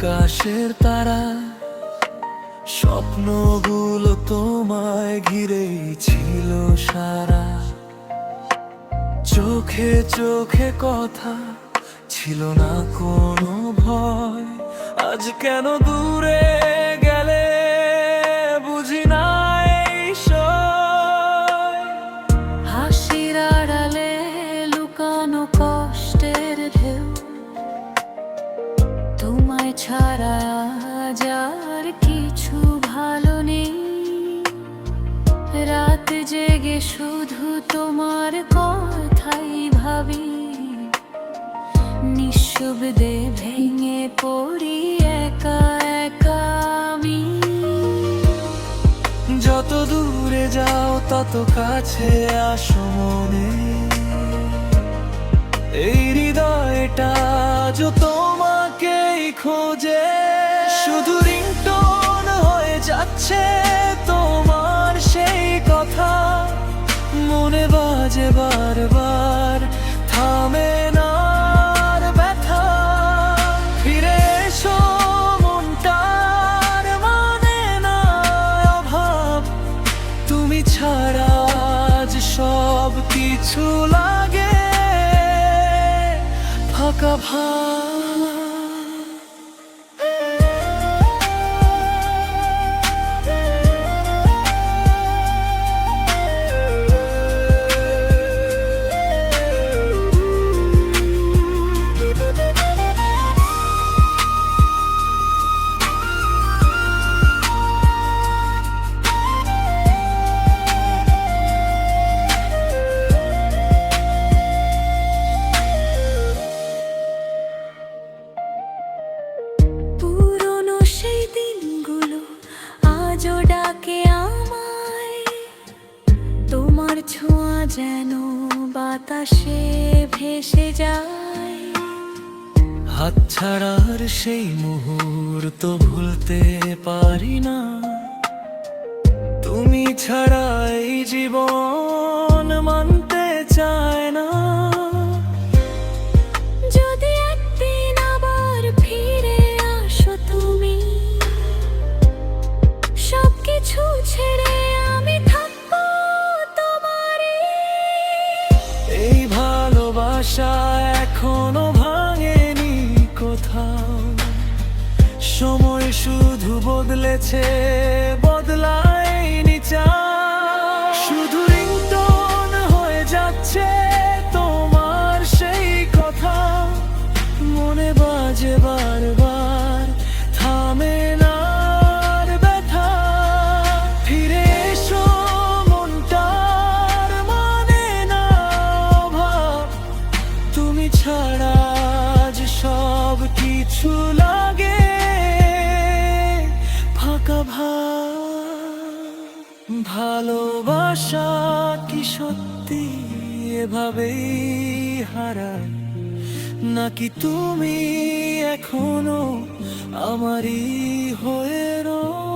আকাশের তারা স্বপ্নগুলো তোমায় ঘিরেই ছিল সারা। চোখে চোখে কথা ছিল না কোনো ভয়। আজ কেন দূরে গেলে বুঝি না এই সয়। হাসির আড়ালে লুকানো কষ্টের ঢেউ, তোমায় ছাড়া আজ আর কিছু ভালো নেই। রাত জেগে শুধু তোমার কথাই ভাবি, নিঃশব্দে ভেঙে পড়ি একা একা আমি। যত দূরে যাও তত কাছে আসো মনে, এই হৃদয়টা আজও তোমাকেই খোঁজে। শুধু রিংটোন হয়ে যাচ্ছে তোমার সেই কথা, মনে বাজে বারবার, থামে না আর ব্যথা। ফিরে এসো মনটার মানে না অভাব, তুমি ছাড়া আজ সব কিছু লাগে ফাঁকা ভাব। পুরনো সেই দিনগুলো আজও ডাকে আমায়, তোমার ছোঁয়া যেন বাতাসে ভেসে যায়। হাতছাড়ার সেই মুহূর্ত ভুলতে পারি না, তুমি ছাড়া এই জীবন মানতে চায় না। যদি একদিন আবার ফিরে আসো তুমি, সবকিছু ছেড়ে আমি থাকবো তোমারই। এই ভালোবাসা এখনো ভাঙেনি কোথাও, সময় শুধু বদলেছে, বদলায়নি চাও। শুধু রিংটোন হয়ে যাচ্ছে তোমার সেই কথা, মনে বাজে বারবার, থামে না আর ব্যথা। ফিরে এসো মনটার মানে না অভাব, তুমি ছাড়া আজ সব কিছু লাগে ফাঁকা ভাব। ভালোবাসা কি সত্যি এভাবেই হারায়, নাকি তুমি এখনো আমারই হয়ে রও?